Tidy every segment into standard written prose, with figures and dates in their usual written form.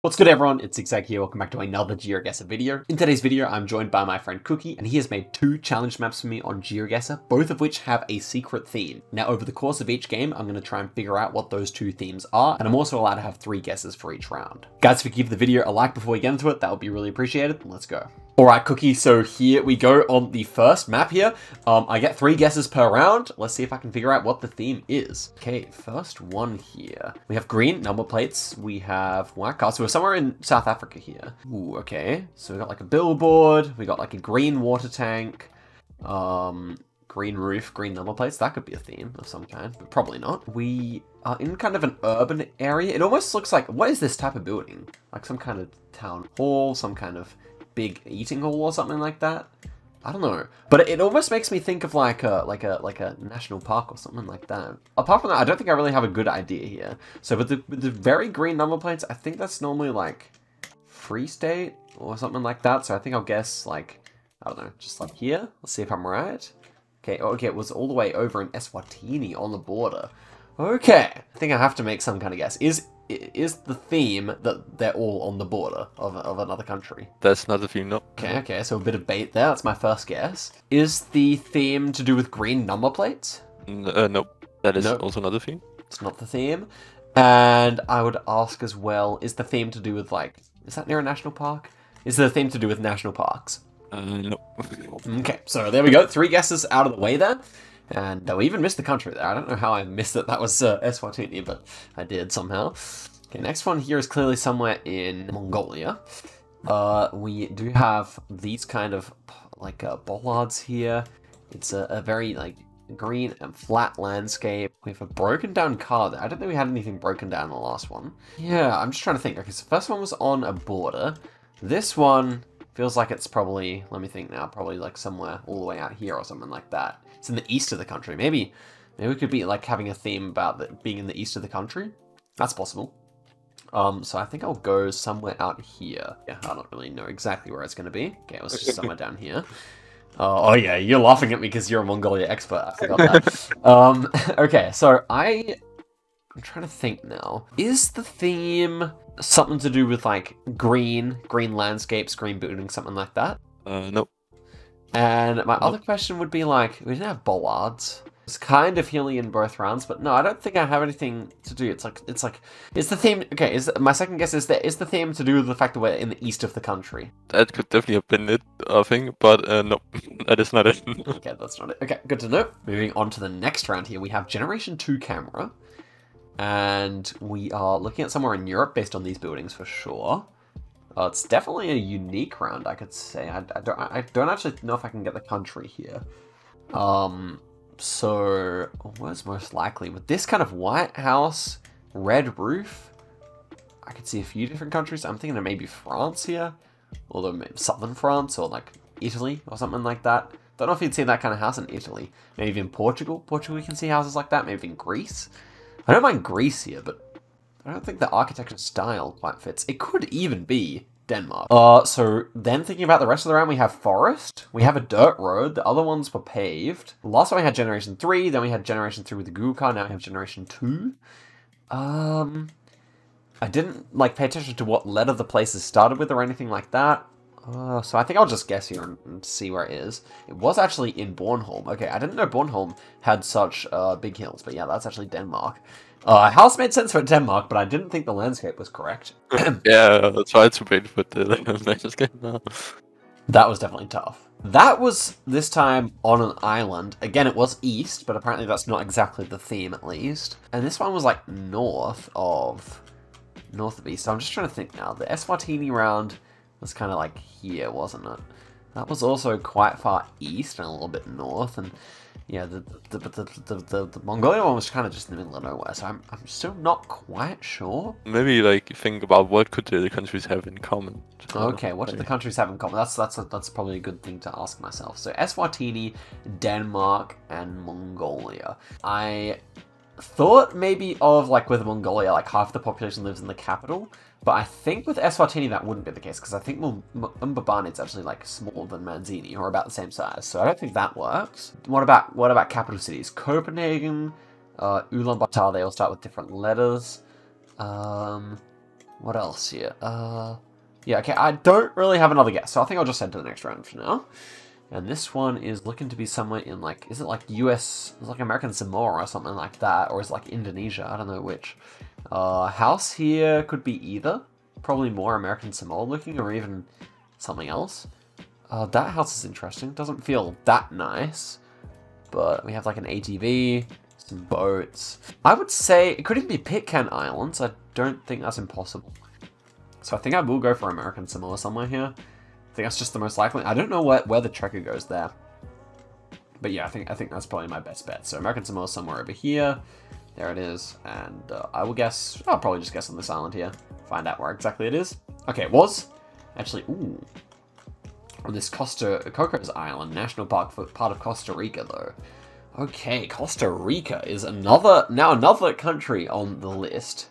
What's good everyone, it's Zigzag here, welcome back to another GeoGuessr video. In today's video, I'm joined by my friend Cookie, and he has made 2 challenge maps for me on GeoGuessr, both of which have a secret theme. Now over the course of each game, I'm going to try and figure out what those 2 themes are, and I'm also allowed to have 3 guesses for each round. Guys, if you give the video a like before we get into it, that would be really appreciated. Let's go. Alright Cookie, so here we go on the first map here. I get 3 guesses per round. Let's see if I can figure out what the theme is. Okay, first one here. We have green number plates, we have white cars, so we're somewhere in South Africa here. Ooh, okay. So we got like a billboard, we got like a green water tank, green roof, green number plates. That could be a theme of some kind, but probably not. We are in kind of an urban area. It almost looks like, what is this type of building? Like some kind of town hall, some kind of big eating hall or something like that. I don't know, but it almost makes me think of like a national park or something like that. Apart from that, I don't think I really have a good idea here. So with the very green number plates, I think that's normally like Free State or something like that. So I think I'll guess like, I don't know, just like here. Let's see if I'm right. Okay, okay, it was all the way over in Eswatini on the border. Okay, I think I have to make some kind of guess. Is the theme that they're all on the border of another country? That's not the theme, no. Okay, so a bit of bait there. That's my first guess. Is the theme to do with green number plates? No, that is also not the theme. It's not the theme. And I would ask as well, is the theme to do with like, is that near a national park? Is the theme to do with national parks? No. Okay, so there we go. 3 guesses out of the way there. And we even missed the country there. I don't know how I missed that. That was Eswatini, but I did somehow. Okay, next one here is clearly somewhere in Mongolia. We do have these kind of like bollards here. It's a very like green and flat landscape. We have a broken down car there. I don't think we had anything broken down in the last one. Yeah, I'm just trying to think. Okay, so the first one was on a border. This one feels like it's probably, let me think now, probably like somewhere all the way out here or something like that. It's in the east of the country. Maybe we could be like having a theme about being in the east of the country. That's possible. So I think I'll go somewhere out here. Yeah, I don't really know exactly where it's going to be. Okay, it was just somewhere down here. Oh yeah, you're laughing at me because you're a Mongolia expert. I forgot that. Okay, so I'm trying to think now. Is the theme something to do with like green landscapes, green buildings, something like that? Nope. And my other question would be like, we didn't have bollards. It's kind of hilly in both rounds, but no, I don't think I have anything to do. It's like, is the theme, okay, my second guess is that, is the theme to do with the fact that we're in the east of the country? That could definitely have been it, I think, but no, that is not it. Okay, that's not it. Okay, good to know. Moving on to the next round here, we have Generation 2 camera. And we are looking at somewhere in Europe based on these buildings for sure. It's definitely a unique round, I could say. I don't actually know if I can get the country here. So what's most likely? With this kind of white house, red roof, I could see a few different countries. I'm thinking of maybe France here, although maybe southern France or like Italy or something like that. Don't know if you'd see that kind of house in Italy. Maybe even Portugal. Portugal, you can see houses like that. Maybe in Greece. I don't mind Greece here, but I don't think the architecture style quite fits. It could even be Denmark. So then thinking about the rest of the round, we have forest. We have a dirt road. The other ones were paved. Last one we had Generation 3. Then we had Generation 3 with the Google car. Now we have Generation 2. I didn't like pay attention to what letter the places started with or anything like that. So I think I'll just guess here and see where it is. It was actually in Bornholm. Okay, I didn't know Bornholm had such big hills, but yeah, that's actually Denmark. House made sense for Denmark, but I didn't think the landscape was correct. Yeah, that's why it's wait for the landscape now. That was definitely tough. That was this time on an island. Again, it was east, but apparently that's not exactly the theme at least. And this one was like north of east. So I'm just trying to think now. The Eswatini round was kind of like here, wasn't it? That was also quite far east and a little bit north, and yeah, the Mongolia one was kind of just in the middle of nowhere. So I'm still not quite sure. Maybe like think about what could the countries have in common. Okay, what do the countries have in common? That's probably a good thing to ask myself. So Eswatini, Denmark, and Mongolia. I thought maybe of like with Mongolia, like half the population lives in the capital. But I think with Eswatini that wouldn't be the case, because I think Mbabane is actually like smaller than Manzini, or about the same size. So I don't think that works. What about capital cities? Copenhagen, Ulaanbaatar, they all start with different letters. What else here? Yeah, okay, I don't really have another guess, so I think I'll just head to the next round for now. And this one is looking to be somewhere in, like, is it like US, like American Samoa or something like that, or is it like Indonesia? I don't know which. House here could be either. Probably more American Samoa looking, or even something else. That house is interesting. Doesn't feel that nice. But we have like an ATV, some boats. I would say it could even be Pitcairn Islands. I don't think that's impossible. So I think I will go for American Samoa somewhere here. I think that's just the most likely. I don't know where the trekker goes there. But yeah, I think that's probably my best bet. So American Samoa somewhere over here. There it is. And I will guess, I'll probably just guess on this island here. Find out where exactly it is. Okay, it was actually, ooh. On this Cocos Island National Park, for part of Costa Rica, though. Okay, Costa Rica is another country on the list.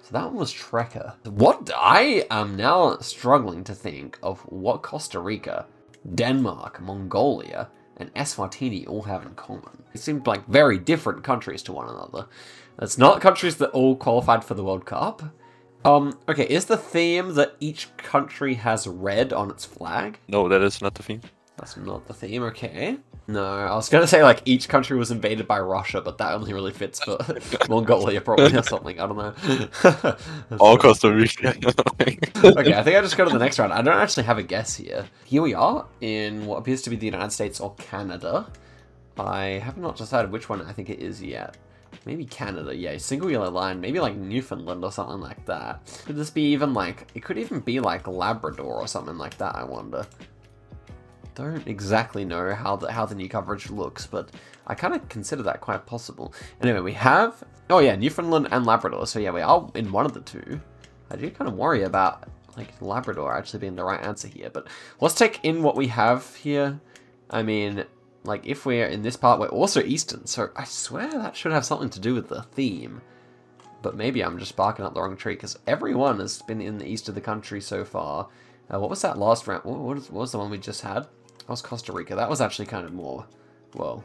So that one was trekker. What I am now struggling to think of what Costa Rica, Denmark, Mongolia, and Eswatini all have in common. It seemed like very different countries to one another. It's not countries that all qualified for the World Cup. Okay, is the theme that each country has red on its flag? No, that is not the theme. That's not the theme, okay. No, I was gonna say like each country was invaded by Russia, but that only really fits for Mongolia probably or something, I don't know. All Costa Rica. Okay, I think I just go to the next round. I don't actually have a guess here. Here we are in what appears to be the United States or Canada. I have not decided which one I think it is yet. Maybe Canada, yeah, single yellow line, maybe like Newfoundland or something like that. Could this be even like, it could even be like Labrador or something like that, I wonder. Don't exactly know how the new coverage looks, but I kind of consider that quite possible. Anyway, we have, oh yeah, Newfoundland and Labrador, so yeah, we are in one of the two. I do kind of worry about like Labrador actually being the right answer here, but let's take in what we have here. I mean, like, if we're in this part, we're also Eastern, so I swear that should have something to do with the theme. But maybe I'm just barking up the wrong tree, because everyone has been in the east of the country so far. What was that last round? What was the one we just had? That was Costa Rica. That was actually kind of more, well,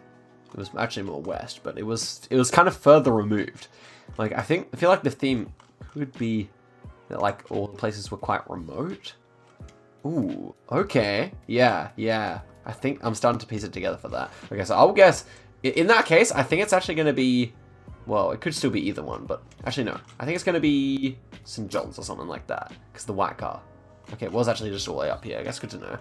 it was actually more west, but it was kind of further removed. Like, I feel like the theme could be that, like, all the places were quite remote. Ooh, okay, yeah. I think I'm starting to piece it together for that. Okay, so I'll guess, in that case, I think it's actually going to be, well, it could still be either one, but actually no. I think it's going to be St. John's or something like that, because the white car. Okay, it was actually just all the way up here. I guess good to know.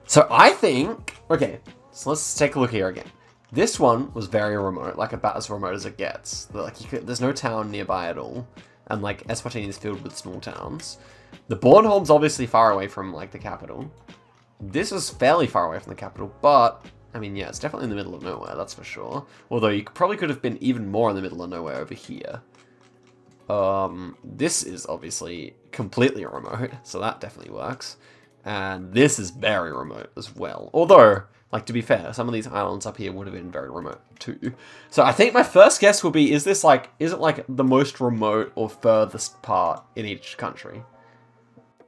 So I think, okay, so let's take a look here again. This one was very remote, like about as remote as it gets. Like, there's no town nearby at all, and like Eswatini is filled with small towns. The Bornholm's obviously far away from like the capital. This is fairly far away from the capital, but, I mean, yeah, it's definitely in the middle of nowhere, that's for sure. Although, you probably could have been even more in the middle of nowhere over here. This is obviously completely remote, so that definitely works. And this is very remote as well. Although, like, to be fair, some of these islands up here would have been very remote too. So I think my first guess will be, is it like the most remote or furthest part in each country?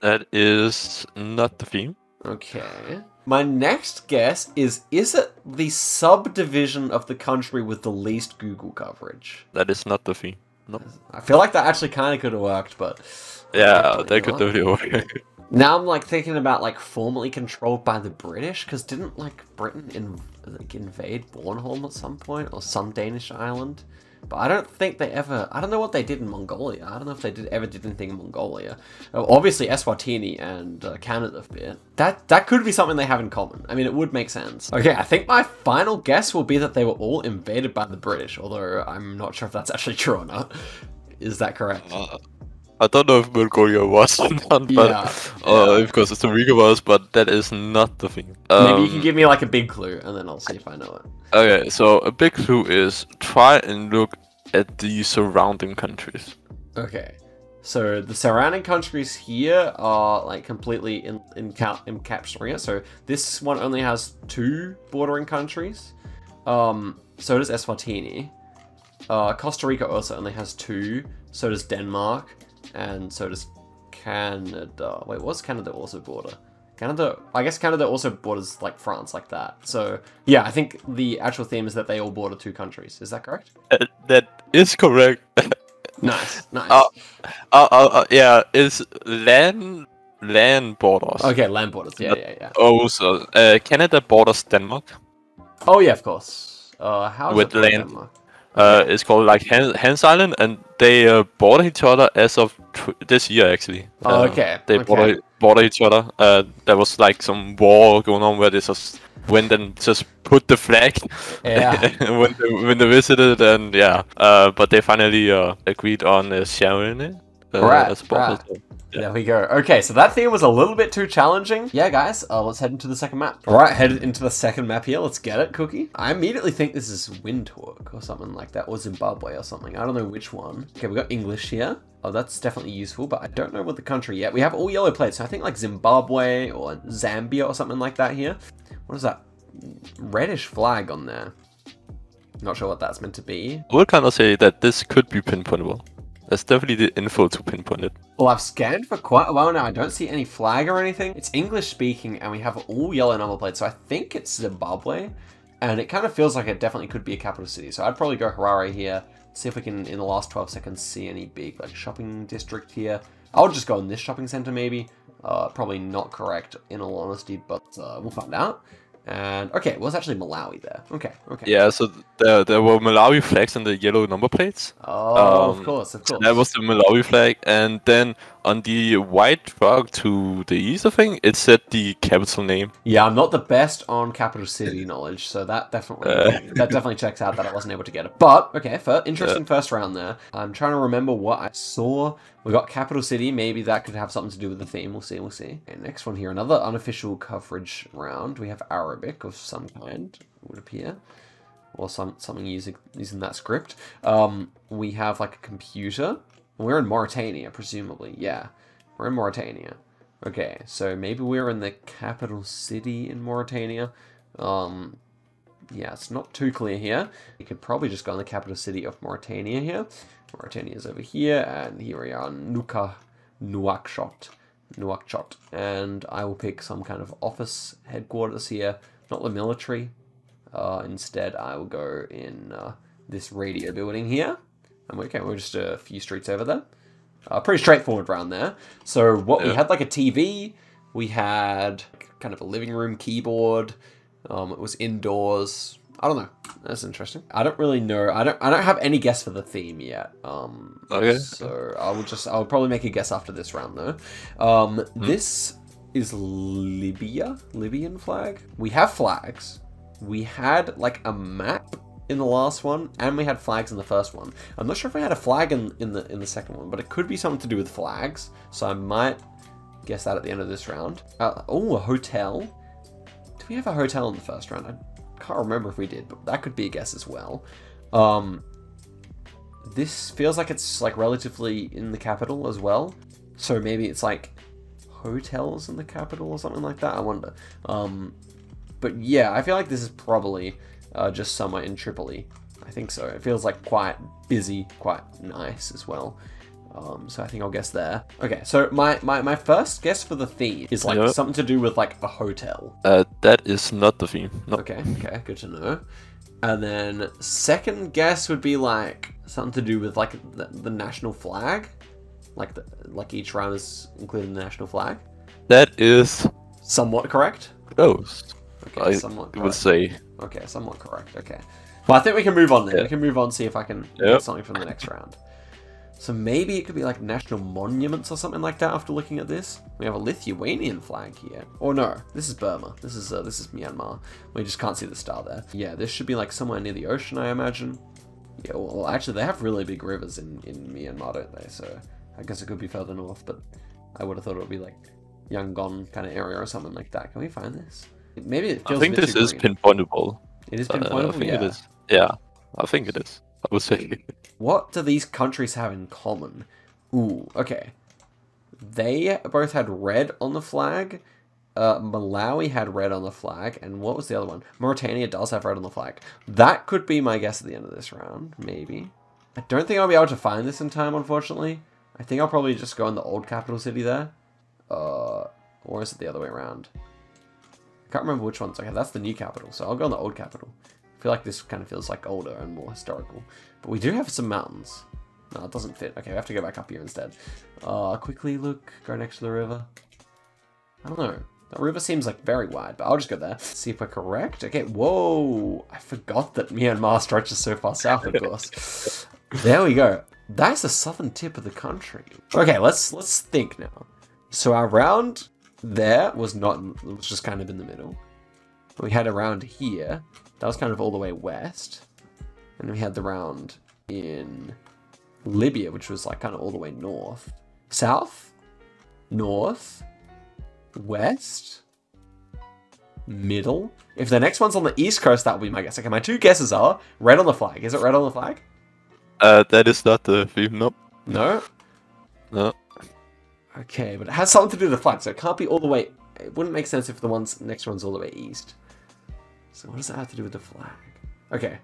That is not the theme. Okay. My next guess is it the subdivision of the country with the least Google coverage? That is not the theme. No. I feel like that actually kind of could have worked, but... Yeah, that could totally work. Now I'm, like, thinking about, like, formerly controlled by the British, because didn't, like, Britain invade Bornholm at some point, or some Danish island? But I don't think they ever... I don't know what they did in Mongolia. I don't know if they ever did anything in Mongolia. Obviously, Eswatini and Canada bit. That could be something they have in common. I mean, it would make sense. Okay, I think my final guess will be that they were all invaded by the British, although I'm not sure if that's actually true or not. Is that correct? I don't know if Mongolia was or not, but because Costa Rica was, but that is not the thing. Maybe you can give me like a big clue, and then I'll see if I know it. Okay, so a big clue is try and look at the surrounding countries. Okay, so the surrounding countries here are like completely encapsulating it. So this one only has 2 bordering countries. So does Eswatini. Costa Rica also only has 2. So does Denmark. And so does Canada. Wait, was Canada also border? Canada, I guess Canada also borders like France like that. So yeah, I think the actual theme is that they all border 2 countries. Is that correct? That is correct. Nice, nice. Yeah, it's land borders. Okay, land borders. Yeah. Also, Canada borders Denmark. Oh yeah, of course. How is with it from land. Denmark? Okay. It's called like Hans Island, and they border each other as of this year actually. Okay. They border each other. There was like some war going on where they just went and just put the flag when they visited, and but they finally agreed on sharing it. As right. There we go. Okay, so that theme was a little bit too challenging. Yeah, guys, let's head into the second map. All right, headed into the second map here. Let's get it, Cookie. I immediately think this is Windhoek or something like that, or Zimbabwe or something. I don't know which one. Okay, we got English here. Oh, that's definitely useful, but I don't know what the country yet. We have all yellow plates, so I think like Zimbabwe or Zambia or something like that here. What is that reddish flag on there? Not sure what that's meant to be. I would kind of say that this could be pinpointable. There's definitely the info to pinpoint it. Well, I've scanned for quite a while now. I don't see any flag or anything. It's English speaking, and we have all yellow number plates, so I think it's Zimbabwe. And it kind of feels like it definitely could be a capital city. So I'd probably go Harare here. See if we can, in the last 12 seconds, see any big like shopping district here. I'll just go in this shopping center maybe. Probably not correct in all honesty, but we'll find out. And okay, well, it's actually Malawi there. Okay. Yeah, so there were Malawi flags on the yellow number plates. Oh, of course. So that was the Malawi flag, and then on the white flag to the east, I think it said the capital name. Yeah, I'm not the best on capital city knowledge, so that definitely checks out that I wasn't able to get it. But okay, interesting first round there. I'm trying to remember what I saw. We got capital city. Maybe that could have something to do with the theme. We'll see. Okay, next one here, another unofficial coverage round. We have Arabic of some kind, it would appear, or something using that script. We have like a computer. We're in Mauritania, presumably. Yeah, we're in Mauritania. Okay, so maybe we're in the capital city in Mauritania. Yeah, it's not too clear here. You could probably just go in the capital city of Mauritania here. Mauritania is over here, and here we are, Nouakchott. And I will pick some kind of office headquarters here, not the military. Instead, I will go in this radio building here. And we're just a few streets over there. Pretty straightforward round there. So we had like a TV, we had kind of a living room keyboard. It was indoors. I don't know. That's interesting. I don't really know. I don't have any guess for the theme yet. Okay. So I'll probably make a guess after this round though. This is Libyan flag. We have flags. We had like a map in the last one, and we had flags in the first one. I'm not sure if we had a flag in the second one, but it could be something to do with flags. So I might guess that at the end of this round. Oh, a hotel. Did we have a hotel in the first round? I can't remember if we did, but that could be a guess as well. This feels like it's like relatively in the capital as well. So maybe it's like hotels in the capital or something like that. I wonder. But yeah, I feel like this is probably just somewhere in Tripoli. I think so. It feels like quite busy, quite nice as well. So I think I'll guess there. Okay, so my first guess for the theme is like something to do with like a hotel. That is not the theme. No. Okay, good to know. And then second guess would be like something to do with like the national flag, like each round is including the national flag. That is somewhat correct. Close. Okay, somewhat correct. I would say. Okay, somewhat correct. Okay. Well, I think we can move on then. We can move on, see if I can get something from the next round. So maybe it could be like national monuments or something like that after looking at this. We have a Lithuanian flag here. Or no, this is Burma. This is Myanmar. We just can't see the star there. Yeah, this should be like somewhere near the ocean, I imagine. Yeah, well actually they have really big rivers in Myanmar, don't they? So I guess it could be further north, but I would have thought it would be like Yangon kind of area or something like that. Can we find this? Maybe it feels I think this is pinpointable. It is pinpointable, I think it is. Yeah, I think it is. I would say. What do these countries have in common? Ooh, okay. They both had red on the flag. Malawi had red on the flag. And what was the other one? Mauritania does have red on the flag. That could be my guess at the end of this round, maybe. I don't think I'll be able to find this in time, unfortunately. I think I'll probably just go in the old capital city there. Or is it the other way around? I can't remember which one's. Okay, that's the new capital, so I'll go in the old capital. I feel like this kind of feels like older and more historical. But we do have some mountains. No, it doesn't fit. Okay, we have to go back up here instead. Quickly look, go next to the river. I don't know. The river seems like very wide, but I'll just go there. See if we're correct. Okay, whoa. I forgot that Myanmar stretches so far south, of course. There we go. That's the southern tip of the country. Okay, let's think now. So our round there was not, it was just kind of in the middle. We had a round here. That was kind of all the way west. And we had the round in Libya, which was like kind of all the way north. South, north, west, middle. If the next one's on the east coast, that will be my guess. Okay, my two guesses are red on the flag. Is it red on the flag? That is not the theme, nope. No? No. Okay, but it has something to do with the flag, so it can't be all the way... It wouldn't make sense if the next one's all the way east. So what does that have to do with the flag? Okay.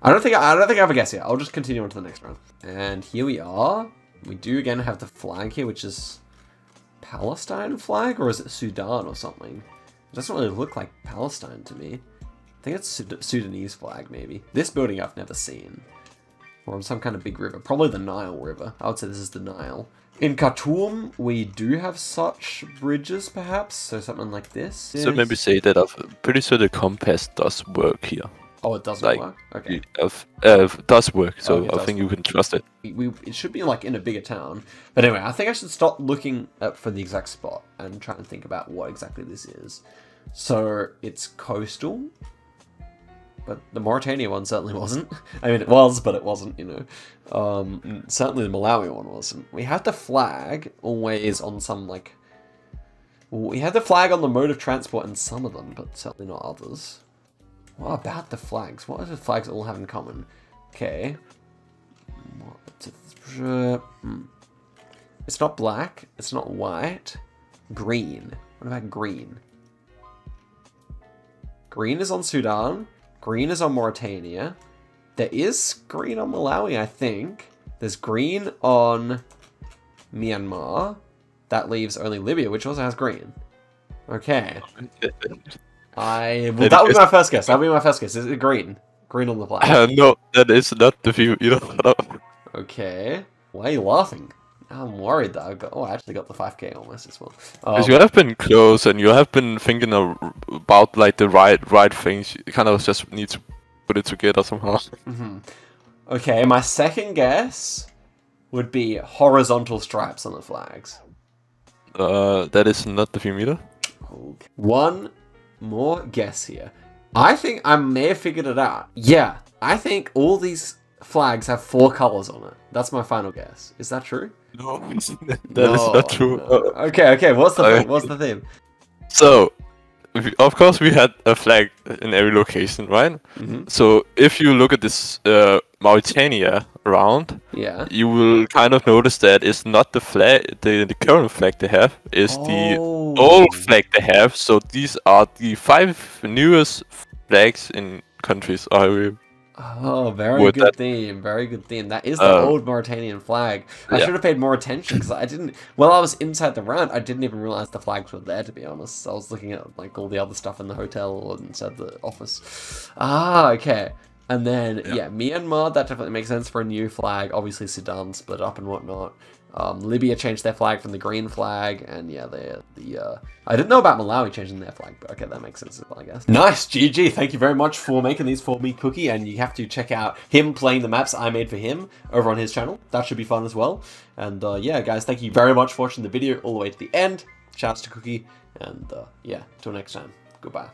I don't think I have a guess yet. I'll just continue on to the next round. And here we are. We do again have the flag here, which is Palestine flag, or is it Sudan or something? It doesn't really look like Palestine to me. I think it's Sudanese flag, maybe. This building I've never seen. Or on some kind of big river. Probably the Nile River. I would say this is the Nile. In Khartoum, we do have such bridges, perhaps. So something like this. So maybe say that I'm pretty sure the compass does work here. Oh, it doesn't like, work? Okay. Does work, so okay, I think you can trust it. It should be like in a bigger town. But anyway, I think I should stop looking for the exact spot and try and think about what exactly this is. So it's coastal, but the Mauritania one certainly wasn't. I mean, it was, but it wasn't, you know. Certainly the Malawi one wasn't. We had the flag always on some, like... We had the flag on the mode of transport in some of them, but certainly not others. What about the flags? What do the flags all have in common? Okay. It's not black. It's not white. Green. What about green? Green is on Sudan. Green is on Mauritania. There is green on Malawi, I think. There's green on Myanmar. That leaves only Libya, which also has green. Okay. That would be my first guess. That would be my first guess. Is it green? Green on the flag. No, that is not the view. You know. Okay. Why are you laughing? I'm worried that I actually got the 5k almost as well. Because you have been close and you have been thinking about like the right things. You kind of just need to put it together somehow. Okay, my second guess would be horizontal stripes on the flags. That is not the theme either. Okay. One more guess here. I think I may have figured it out. Yeah, I think all these flags have 4 colors on it. That's my final guess. Is that true? No, that is not true. No. Okay. What's the theme? So, of course, we had a flag in every location, right? So, if you look at this Mauritania round, you will kind of notice that it's not the flag, the current flag they have, is the old flag they have. So, these are the 5 newest flags in countries. Oh, very good theme. Very good theme. That is the old Mauritanian flag. I should have paid more attention because I didn't... While I was inside the round, I didn't even realize the flags were there, to be honest. I was looking at like all the other stuff in the hotel or inside the office. Ah, okay. And then, Myanmar, that definitely makes sense for a new flag. Obviously, Sudan split up and whatnot. Libya changed their flag from the green flag, and I didn't know about Malawi changing their flag, but okay, that makes sense as well, I guess. Nice, GG, thank you very much for making these for me, Cookie, and you have to check out him playing the maps I made for him over on his channel. That should be fun as well. And yeah, guys, thank you very much for watching the video all the way to the end. Shouts to Cookie, and yeah, till next time, goodbye.